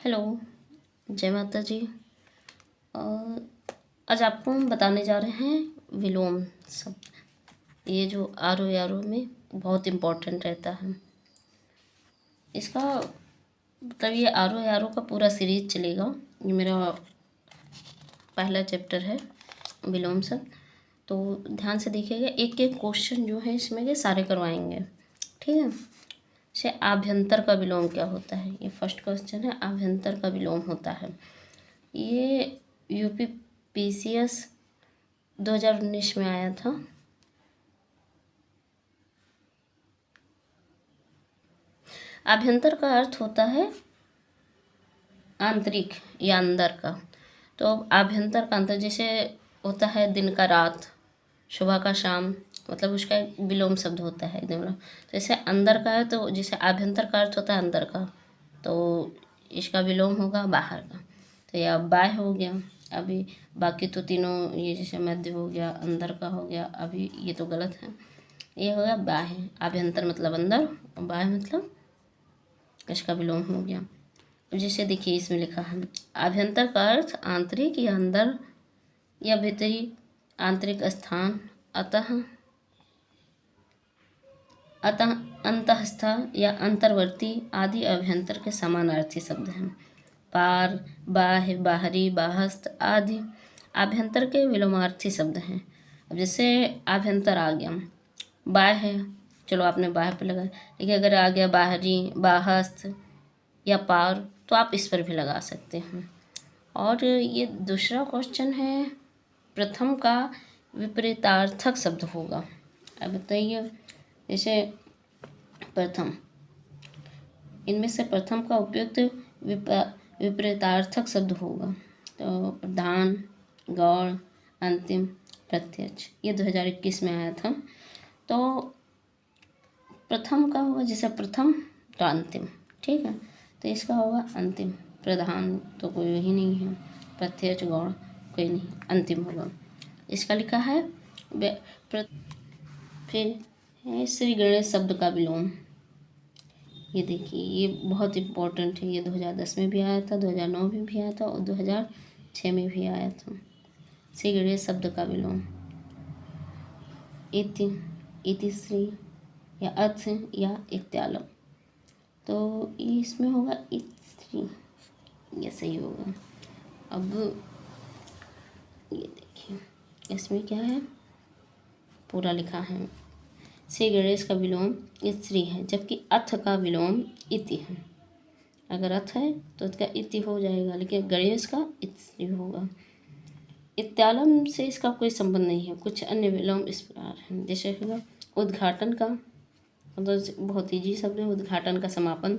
Hello, जय माता जी। अ, आज आपको हम बताने जा रहे हैं विलोम शब्द। ये जो आरो यारो में बहुत इम्पोर्टेंट रहता है। इसका मतलब ये आरो यारो का पूरा सीरीज चलेगा। ये मेरा पहला चैप्टर है विलोम शब्द। तो ध्यान से देखिएगा, एक एक क्वेश्चन जो है इसमें के सारे करवाएंगे, ठीक है। से आभ्यंतर का विलोम क्या होता है, ये फर्स्ट क्वेश्चन है। आभ्यंतर का विलोम होता है, ये यूपी पीसीएस 2019 में आया था। आभ्यंतर का अर्थ होता है आंतरिक या अंदर का। तो आभ्यंतर का अंतर जैसे होता है दिन का रात, सुबह का शाम, मतलब उसका एक विलोम शब्द होता है एकदम। तो जैसे अंदर का है, तो जैसे आभ्यंतर का अर्थ होता है अंदर का, तो इसका विलोम होगा बाहर का। तो यह बाह्य हो गया। अभी बाकी तो तीनों, ये जैसे मध्य हो गया, अंदर का हो गया, अभी ये तो गलत है। ये हो गया बाह्य। आभ्यंतर मतलब अंदर, और बाह्य मतलब इसका विलोम हो गया। अब जैसे देखिए इसमें लिखा है, आभ्यंतर का अर्थ आंतरिक या अंदर या भीतरी आंतरिक स्थान, अतः अतः अंतःस्थ या अंतर्वर्ती आदि अभ्यंतर के समानार्थी शब्द हैं। पार, बाह्य, बाहरी, बाहस्थ आदि आभ्यंतर के विलोमार्थी शब्द हैं। अब जैसे आभ्यंतर आ गया, बाह्य, चलो आपने बाह्य पे लगा, लेकिन अगर आ गया बाहरी, बाहस्थ या पार, तो आप इस पर भी लगा सकते हैं। और ये दूसरा क्वेश्चन है, प्रथम का विपरीतार्थक शब्द होगा। अब बताइए, जैसे प्रथम, इनमें से प्रथम का उपयुक्त विपरीतार्थक शब्द होगा। तो प्रधान, गौण, अंतिम, प्रत्यक्ष, ये 2021 में आया था। तो प्रथम का होगा, जैसे प्रथम तो अंतिम, ठीक है। तो इसका होगा अंतिम। प्रधान तो कोई ही नहीं है, प्रत्यक्ष गौण कोई नहीं, अंतिम होगा। इसका लिखा है फिर है श्री गणेश शब्द का विलोम। ये देखिए, ये बहुत इम्पोर्टेंट है। ये 2010 में भी आया था, 2009 में भी आया था, और 2006 में भी आया था। श्री गणेश शब्द का विलोम इति, इतिश्री या अथ या इत्यालम। तो ये इसमें होगा इत्री, ये सही होगा। अब ये देखिए, इसमें क्या है, पूरा लिखा है। श्री गणेश का विलोम स्त्री है, जबकि अथ का विलोम इति है। अगर अथ है तो इसका इति हो जाएगा, लेकिन गणेश का स्त्री होगा। इत्यालम से इसका कोई संबंध नहीं है। कुछ अन्य विलोम इस प्रकार हैं, जैसे होगा उद्घाटन का, मतलब बहुत ईजी शब्द है। उद्घाटन का समापन,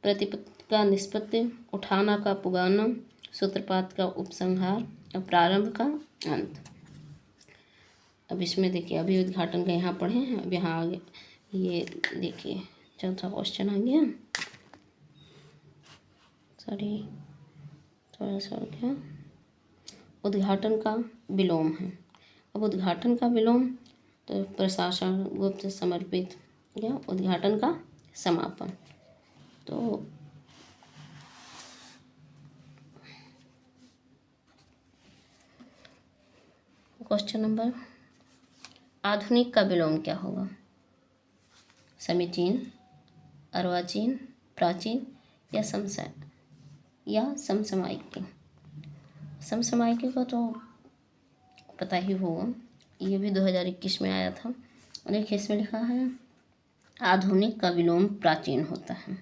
प्रतिपत्ति का निष्पत्ति, उठाना का पुगाना, सूत्रपात का उपसंहार और प्रारंभ का अंत। अब इसमें देखिए, अभी उद्घाटन का यहाँ पढ़े हैं, अब यहाँ आगे ये देखिए चौथा क्वेश्चन आ गया। सॉरी, थोड़ा सा हो गया। उद्घाटन का विलोम है। अब उद्घाटन का विलोम तो प्रशासन, गुप्त, समर्पित, या उद्घाटन का समापन। तो क्वेश्चन नंबर, आधुनिक का विलोम क्या होगा? समीचीन, अर्वाचीन, प्राचीन या समसामयिक। समसामयिक का तो पता ही होगा, ये भी 2021 में आया था। और एक इसमें लिखा है, आधुनिक का विलोम प्राचीन होता है।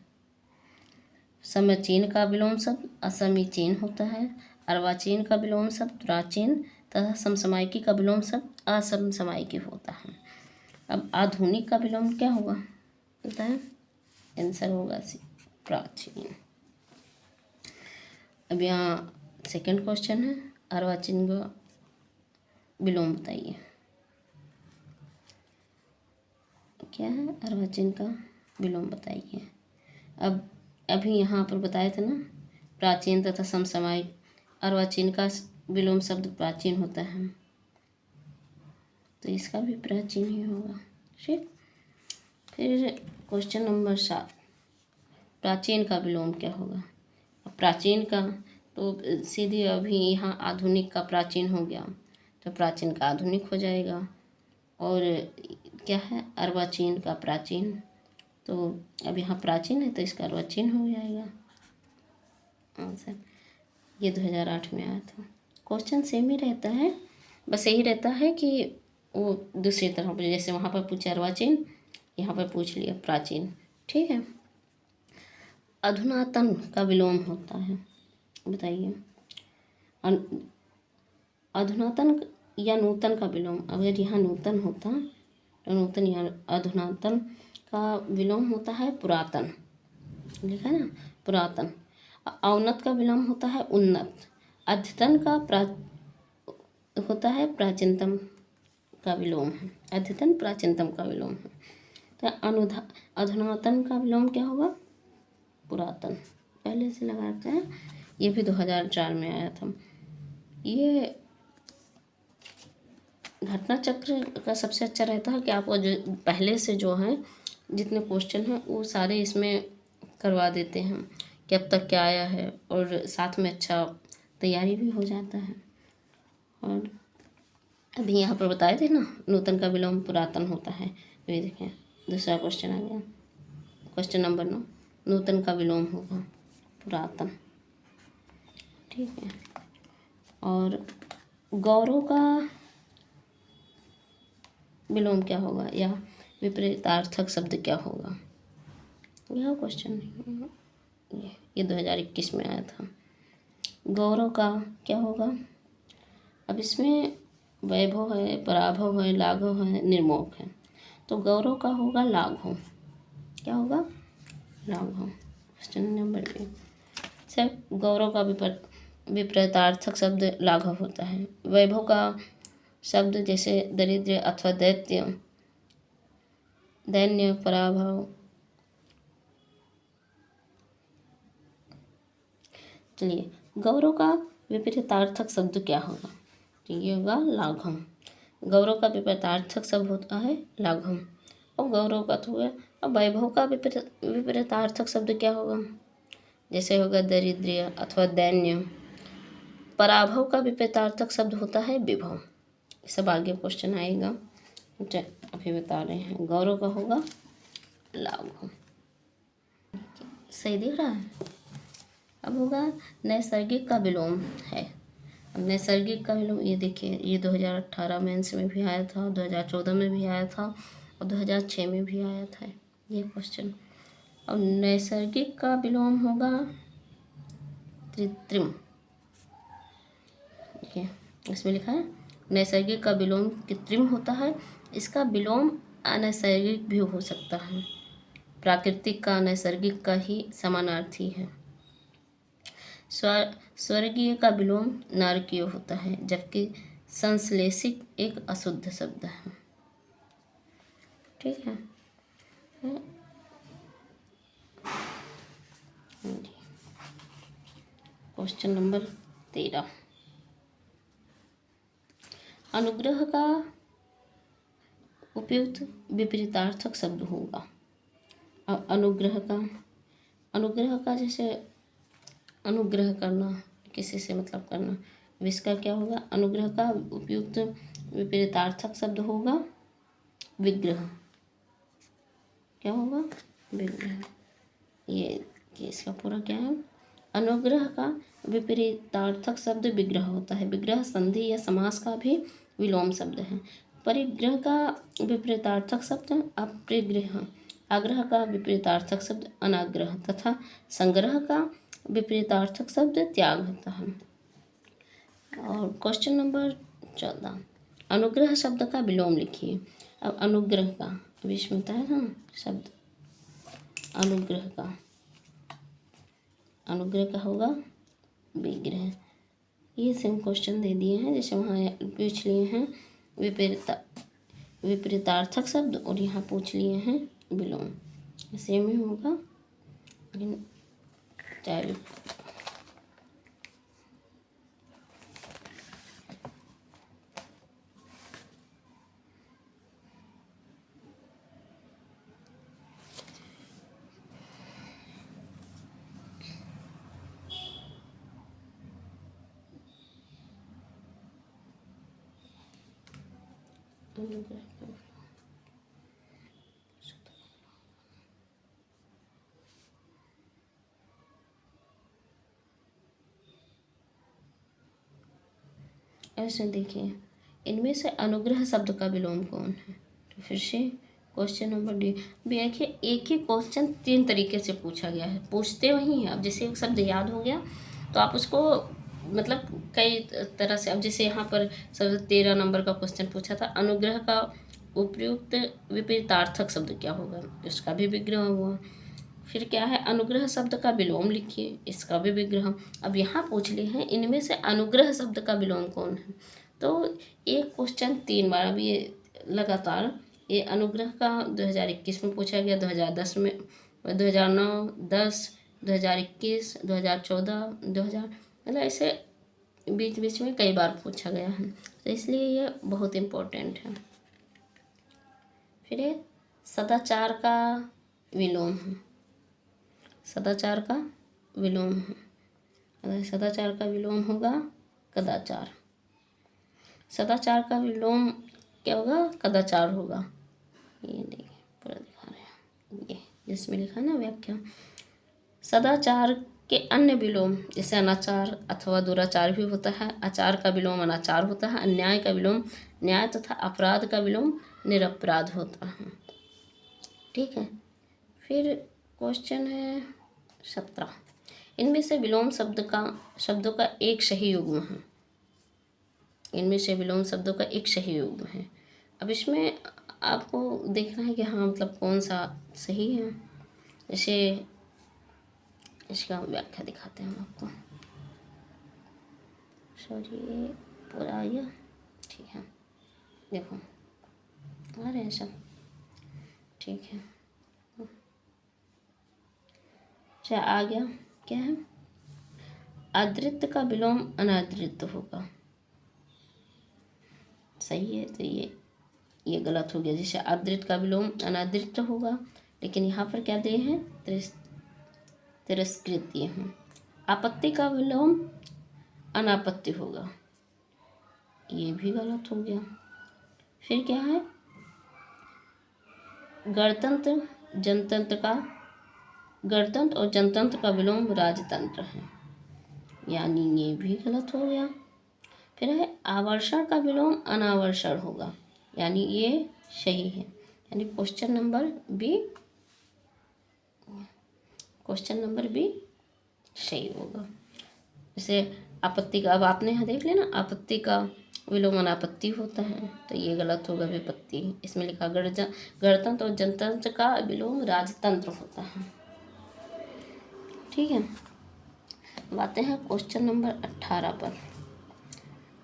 समीचीन का विलोम शब्द असमीचीन होता है। अर्वाचीन का विलोम शब्द प्राचीन तथा समसामयिकी का विलोम शब्द असमसामयिकी होता है। अब आधुनिक का विलोम क्या होगा, पता है? आंसर होगा सी, प्राचीन। अब यहाँ सेकंड क्वेश्चन है, अर्वाचीन का विलोम बताइए क्या है। अर्वाचीन का विलोम बताइए। अब अभी यहाँ पर बताए थे ना, प्राचीन तथा समसामयिक। अर्वाचीन का विलोम शब्द प्राचीन होता है, तो इसका भी प्राचीन ही होगा, ठीक। फिर क्वेश्चन नंबर 7, प्राचीन का विलोम क्या होगा? प्राचीन का तो सीधे अभी यहाँ आधुनिक का प्राचीन हो गया, तो प्राचीन का आधुनिक हो जाएगा। और क्या है, अर्वाचीन का प्राचीन, तो अब यहाँ प्राचीन है तो इसका अर्वाचीन हो जाएगा आंसर। ये 2008 में आया था। क्वेश्चन सेम ही रहता है, बस यही रहता है कि वो दूसरी तरह पूछे, जैसे वहाँ पर पूछा अर्वाचीन, यहाँ पर पूछ लिया प्राचीन। ठीक है। अधुनातन का विलोम होता है, बताइए। अधुनातन या नूतन का विलोम, अगर यहाँ नूतन होता तो नूतन या अधुनातन का विलोम होता है पुरातन, लिखा है ना, पुरातन। औन्नत का विलोम होता है उन्नत। अद्यतन का होता है प्राचीनतम का विलोम है, अद्यतन प्राचीनतम का विलोम है। तो अधुनातन का विलोम क्या होगा, पुरातन। पहले से लगा रखते हैं, ये भी 2004 में आया था। ये घटना चक्र का सबसे अच्छा रहता है कि आपको जो पहले से जो है जितने क्वेश्चन हैं वो सारे इसमें करवा देते हैं कि अब तक क्या आया है, और साथ में अच्छा तैयारी भी हो जाता है। और अभी यहाँ पर बताए थे ना, नूतन का विलोम पुरातन होता है। तो ये देखें, दूसरा क्वेश्चन आ गया, क्वेश्चन नंबर 9, नूतन का विलोम होगा पुरातन। ठीक है। और गौरव का विलोम क्या होगा, या विपरीतार्थक शब्द क्या होगा, यह क्वेश्चन ये 2021 में आया था। गौरव का क्या होगा, अब इसमें वैभव है, पराभव है, लाघव है, निर्मोह है। तो गौरव का होगा लाघव, क्या होगा, लाघव। क्वेश्चन नंबर 1, सर गौरव का विपरीतार्थक शब्द लाघव होता है। वैभव का शब्द जैसे दरिद्र अथवा दैत्य, दैन्य, पराभव। चलिए, गौरव का विपरीतार्थक शब्द क्या होगा, तो ये होगा लाघव। गौरव का विपरीतार्थक शब्द होता है लाघव। और गौरव का तो होगा। अब वैभव का विपरीतार्थक शब्द क्या होगा, जैसे होगा दरिद्र अथवा दैन्य। पराभव का विपरीतार्थक शब्द होता है विभव। सब आगे क्वेश्चन आएगा, अभी बता रहे हैं। गौरव का होगा लाघव, सही दिख रहा है। अब होगा नैसर्गिक का विलोम है। अब नैसर्गिक का विलोम, ये देखिए, ये 2018 मेंस में भी आया था, 2014 में भी आया था, और 2006 में भी आया था ये क्वेश्चन। अब नैसर्गिक का विलोम होगा कृत्रिम। देखिए इसमें लिखा है नैसर्गिक का विलोम कृत्रिम होता है। इसका विलोम अनैसर्गिक भी हो सकता है। प्राकृतिक का नैसर्गिक का ही समानार्थी है। स्वर्गीय का विलोम नारकीय होता है, जबकि संश्लेषित एक अशुद्ध शब्द है। ठीक है। क्वेश्चन नंबर 13, अनुग्रह का उपयुक्त विपरीतार्थक शब्द होगा। अब अनुग्रह का जैसे अनुग्रह करना, किसी से मतलब करना, इसका क्या होगा, अनुग्रह का उपयुक्त विपरीतार्थक शब्द होगा विग्रह। क्या होगा, विग्रह। ये इसका पूरा क्या है, अनुग्रह का विपरीतार्थक शब्द विग्रह होता है। विग्रह संधि या समास का भी विलोम शब्द है। परिग्रह का विपरीतार्थक शब्द अपरिग्रह। आग्रह का विपरीतार्थक शब्द अनाग्रह तथा संग्रह का विपरीतार्थक शब्द त्याग होता है। और क्वेश्चन नंबर 14, अनुग्रह शब्द का विलोम लिखिए। अब अनुग्रह का, अब इसमें होता है ना शब्द अनुग्रह का होगा विग्रह। ये सेम क्वेश्चन दे दिए हैं, जैसे वहाँ पूछ लिए हैं विपरीतार्थक शब्द, और यहाँ पूछ लिए हैं विलोम। सेम ही होगा, लेकिन चाहे अनुग्रह का ऐसे देखिए, इनमें से अनुग्रह शब्द का विलोम कौन है? तो फिर से क्वेश्चन नंबर डी। देखिए, एक ही क्वेश्चन 3 तरीके से पूछा गया है, पूछते वही हैं। अब जैसे एक शब्द याद हो गया तो आप उसको मतलब कई तरह से, अब जैसे यहाँ पर सब 13 नंबर का क्वेश्चन पूछा था, अनुग्रह का उपयुक्त विपरीतार्थक शब्द क्या होगा, इसका भी विग्रह हुआ। फिर क्या है, अनुग्रह शब्द का विलोम लिखिए, इसका भी विग्रह। अब यहाँ पूछ लिए हैं इनमें से अनुग्रह शब्द का विलोम कौन है। तो एक क्वेश्चन 3 बार, अब ये लगातार ये अनुग्रह का 2021 में पूछा गया, 2010 में, 2009, 10, 2021, 2014, 2000, मतलब ऐसे बीच बीच में कई बार पूछा गया है, तो इसलिए ये बहुत इम्पोर्टेंट है। फिर ये सदाचार का विलोम है, सदाचार का विलोम है। अगर सदाचार का विलोम होगा कदाचार, सदाचार का विलोम क्या होगा, कदाचार होगा। ये देखिए पूरा दिखा रहे हैं, ये जिसमें लिखा है ना व्याख्या। सदाचार के अन्य विलोम जैसे अनाचार अथवा दुराचार भी होता है। आचार का विलोम अनाचार होता है। अन्याय का विलोम न्याय तथा अपराध का विलोम निरपराध होता है। ठीक है। फिर क्वेश्चन है 17, इनमें से विलोम शब्दों का एक सही युग्म है। इनमें से विलोम शब्दों का एक सही युग्म है। अब इसमें आपको देखना है कि हाँ मतलब कौन सा सही है। जैसे इसका व्याख्या दिखाते हैं हम आपको। सॉरी, ये पूरा आया, ठीक है, देखो आ रहे हैं सब, ठीक है। अच्छा आ गया, क्या है, आदृत का विलोम अनादृत होगा। सही है, तो ये गलत हो गया। जैसे आदृत का विलोम अनादृत होगा, लेकिन यहाँ पर क्या दिए हैं, तिरस्कृत दिए हैं। आपत्ति का विलोम अनापत्ति होगा, ये भी गलत हो गया। फिर क्या है, गणतंत्र और जनतंत्र का विलोम राजतंत्र है, यानी ये भी गलत हो गया। फिर है आवर्षण का विलोम अनावर्षण होगा, यानी ये सही है। यानी क्वेश्चन नंबर बी सही होगा। जैसे आपत्ति का, अब आपने यहाँ देख लेना, आपत्ति का विलोम अनापत्ति होता है, तो ये गलत होगा विपत्ति। इसमें लिखा गणतंत्र और जनतंत्र का विलोम राजतंत्र होता है। ठीक है। अब आते हैं क्वेश्चन नंबर 18 पर।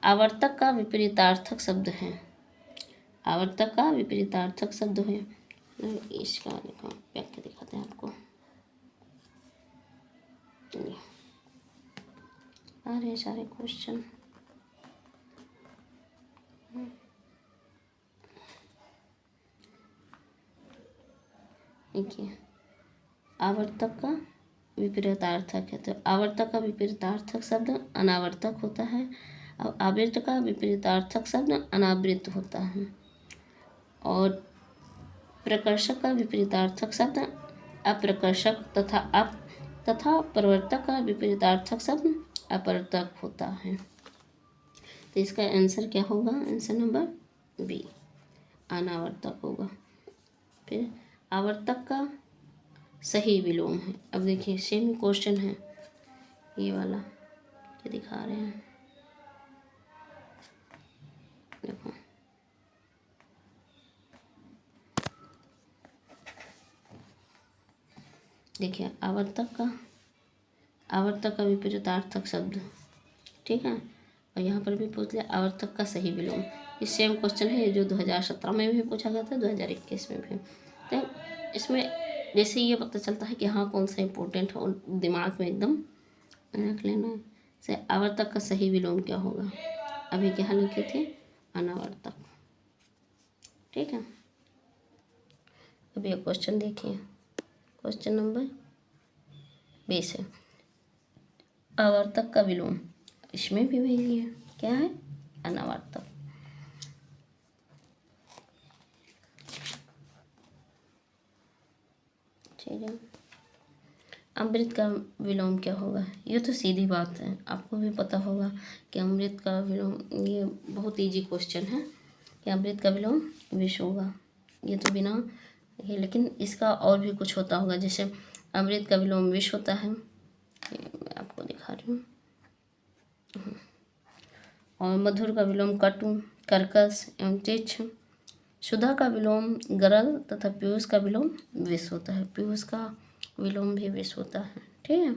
आवर्तक का विपरीतार्थक शब्द है, आवर्तक का विपरीतार्थक शब्द है। इसका व्याख्या दिखाते हैं आपको, आ रहे सारे क्वेश्चन। देखिए, आवर्तक का विपरीतार्थक है, तो आवर्तक का विपरीतार्थक शब्द अनावर्तक होता है, और आवृत्त का विपरीतार्थक शब्द अनावृत होता है, और प्रकर्षक का विपरीतार्थक शब्द अप्रकर्षक तथा प्रवर्तक का विपरीतार्थक शब्द अपवर्तक होता है। तो इसका आंसर क्या होगा, आंसर नंबर बी अनावर्तक होगा। फिर आवर्तक का सही विलोम है। अब देखिए सेम क्वेश्चन है ये वाला, ये दिखा रहे हैं, देखो देखिए, आवर्तक का विपरीतार्थक शब्द, ठीक है। और यहाँ पर भी पूछ लिया आवर्तक का सही विलोम। ये सेम क्वेश्चन है जो 2017 में भी पूछा गया था, 2021 में भी। तो इसमें जैसे ये पता चलता है कि हाँ कौन सा इम्पोर्टेंट है, और दिमाग में एकदम रख लेना से आवर्तक का सही विलोम क्या होगा। अभी क्या लिखे थे, अनावर्तक, ठीक है। अब ये क्वेश्चन देखिए, क्वेश्चन नंबर 20 है, आवर्तक का विलोम। इसमें भी वही है, क्या है, अनावर्तक। ठीक है। अमृत का विलोम क्या होगा? ये तो सीधी बात है, आपको भी पता होगा कि अमृत का विलोम, ये बहुत इजी क्वेश्चन है कि अमृत का विलोम विष होगा। ये तो बिना ये, लेकिन इसका और भी कुछ होता होगा। जैसे अमृत का विलोम विष होता है, मैं आपको दिखा रही हूँ। और मधुर का विलोम कटु, कर्कश एवं तीक्ष्ण। सुधा का विलोम गरल तथा पीयूष का विलोम विष होता है। पीयूष का विलोम भी विष होता है। ठीक है।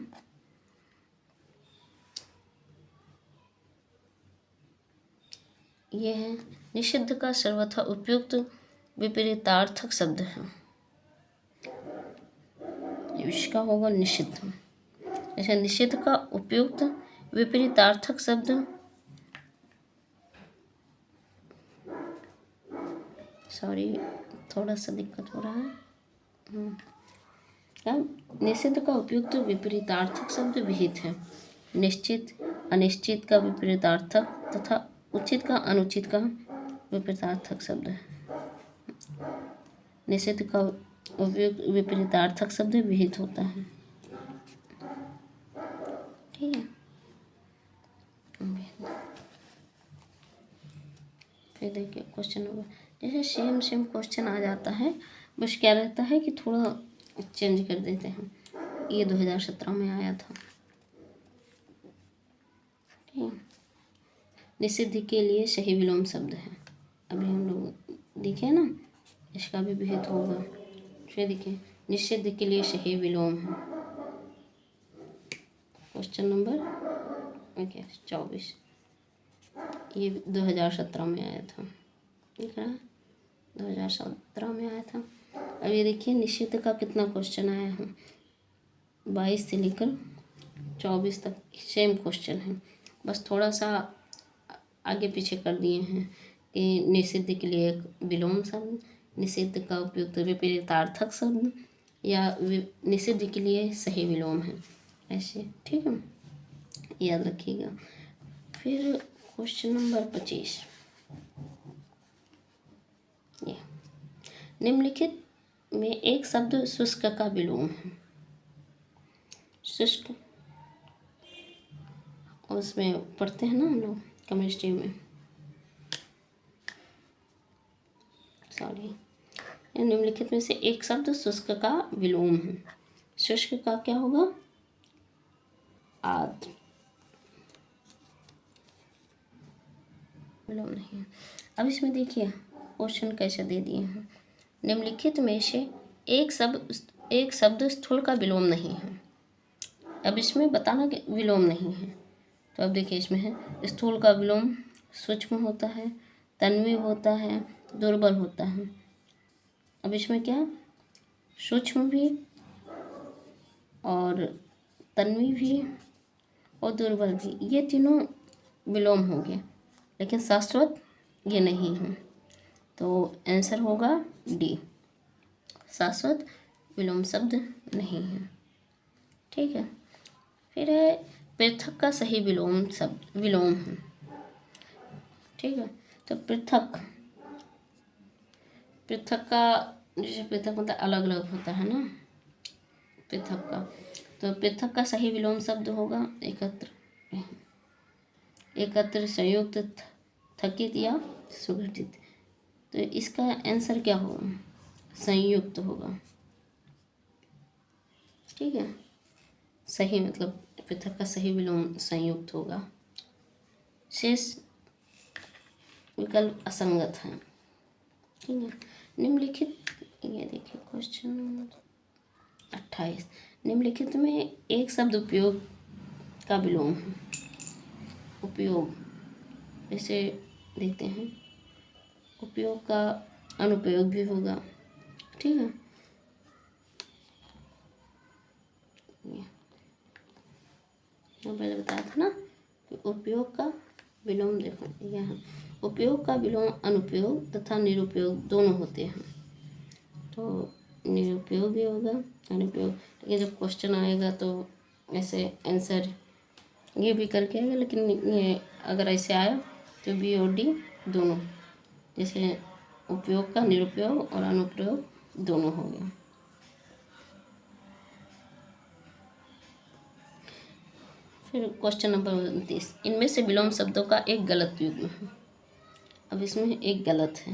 यह है निषिद्ध का सर्वथा उपयुक्त विपरीतार्थक शब्द है। इसका होगा निषिद्ध। ऐसा निषिद्ध का उपयुक्त विपरीतार्थक शब्द, सॉरी थोड़ा सा दिक्कत हो रहा है। निषिद्ध का उपयुक्त विपरीतार्थक शब्द विहित है। निश्चित अनिश्चित का विपरीतार्थक तथा उचित का अनुचित का विपरीतार्थक शब्द है। निषिद्ध का उपयुक्त विपरीतार्थक शब्द विहित होता है। ठीक है। फिर देखिए क्वेश्चन नंबर, जैसे सेम क्वेश्चन आ जाता है, बस क्या रहता है कि थोड़ा चेंज कर देते हैं। ये 2017 में आया था। ठीक है। निषिद्ध के लिए सही विलोम शब्द है, अभी हम लोग देखे ना, इसका भी विहित होगा। फिर देखिए निषिद्ध के लिए सही विलोम है। क्वेश्चन नंबर 24, ये 2017 में आया था। दिख रहा है, 2017 में आया था। अब ये देखिए निषिद्ध का कितना क्वेश्चन आया है, 22 से लेकर 24 तक सेम क्वेश्चन है, बस थोड़ा सा आगे पीछे कर दिए हैं कि निषिद्ध के लिए एक विलोम शब्द, निषिद्ध का उपयुक्त विपरीतार्थक शब्द, या निषिद्ध के लिए सही विलोम है, ऐसे। ठीक है, याद रखिएगा। फिर क्वेश्चन नंबर 25, ये निम्नलिखित में एक शब्द शुष्क का विलोम है। शुष्क उसमें पढ़ते हैं ना हम लोग केमिस्ट्री में, सॉरी, निम्नलिखित में से एक शब्द शुष्क का विलोम है। शुष्क का क्या होगा? आर्द्र, विलोम नहीं है। अब इसमें देखिए क्वेश्चन कैसे दे दिए हैं, निम्नलिखित में से एक शब्द स्थूल का विलोम नहीं है। अब इसमें बताना कि विलोम नहीं है, तो अब देखिए इसमें है स्थूल का विलोम सूक्ष्म होता है, तन्वी होता है, दुर्बल होता है। अब इसमें क्या, सूक्ष्म भी और तन्वी भी और दुर्बल भी, ये तीनों विलोम हो गए, लेकिन शाश्वत ये नहीं है। तो आंसर होगा डी, शाश्वत विलोम शब्द नहीं है। ठीक है। फिर है पृथक का सही विलोम शब्द विलोम है। ठीक है, तो पृथक का, जैसे पृथक मतलब अलग अलग होता है ना, पृथक का, तो पृथक का सही विलोम शब्द होगा एकत्र, एकत्र, संयुक्त, थकित या सुगठित। तो इसका आंसर क्या होगा? संयुक्त होगा। ठीक है, सही मतलब पृथक का सही विलोम संयुक्त होगा। शेष विकल्प असंगत है। ठीक है, निम्नलिखित, ये देखिए क्वेश्चन नंबर 28, निम्नलिखित में एक शब्द उपयोग का विलोम है। उपयोग जैसे देते हैं, उपयोग का अनुपयोग भी होगा। ठीक है, मैं पहले बताया था ना कि उपयोग का विलोम, देखो यहाँ उपयोग का विलोम अनुपयोग तथा निरुपयोग दोनों होते हैं। तो निरुपयोग भी होगा, अनुपयोग, लेकिन जब क्वेश्चन आएगा तो ऐसे आंसर ये भी करके आएगा, लेकिन ये अगर ऐसे आया तो बी और डी दोनों, जैसे उपयोग का निरुपयोग और अनुप्रयोग दोनों हो गया। फिर क्वेश्चन नंबर 29, इनमें से विलोम शब्दों का एक गलत युग्म है। अब इसमें एक गलत है,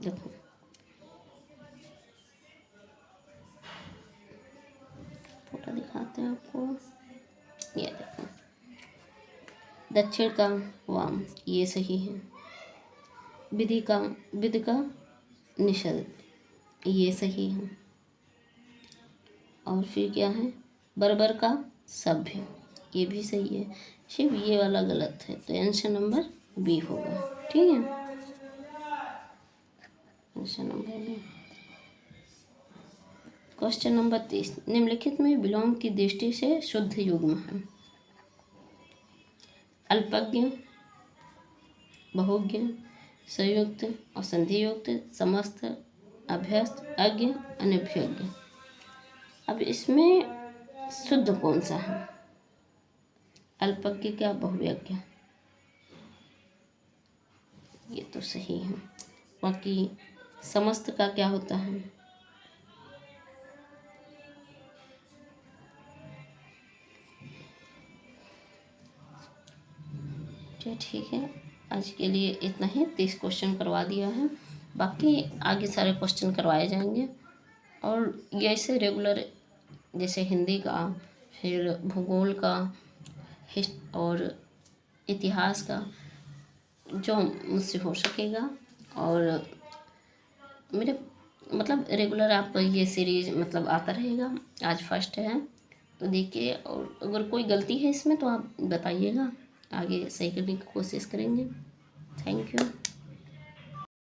देखो फोटो दिखाते हैं आपको, ये देखो, दक्षिण का वाम, ये सही है। विधि का निषेध, ये सही है। और फिर क्या है, बर्बर का सभ्य, ये भी सही है। सिर्फ ये वाला गलत है, तो आंसर नंबर बी होगा। ठीक है, answer number B. Question number 30, निम्नलिखित में विलोम की दृष्टि से शुद्ध युग्म है। अल्पज्ञ, बहुज्ञ, संयुक्त और संधियुक्त, समस्त, अभ्यस्त, अज्ञ, अनभिज्ञ। अब इसमें शुद्ध कौन सा है, अल्पज्ञ क्या बहुज्ञ, ये तो सही है। बाकी समस्त का क्या होता है, ठीक है। आज के लिए इतना ही, 30 क्वेश्चन करवा दिया है, बाकी आगे सारे क्वेश्चन करवाए जाएंगे। और ये ऐसे रेगुलर, जैसे हिंदी का, फिर भूगोल का, और इतिहास का, जो मुझसे हो सकेगा। और मेरे मतलब रेगुलर आप ये सीरीज मतलब आता रहेगा। आज फर्स्ट है तो देखिए, और अगर कोई गलती है इसमें तो आप बताइएगा, आगे सही करने की कोशिश करेंगे। Thank you.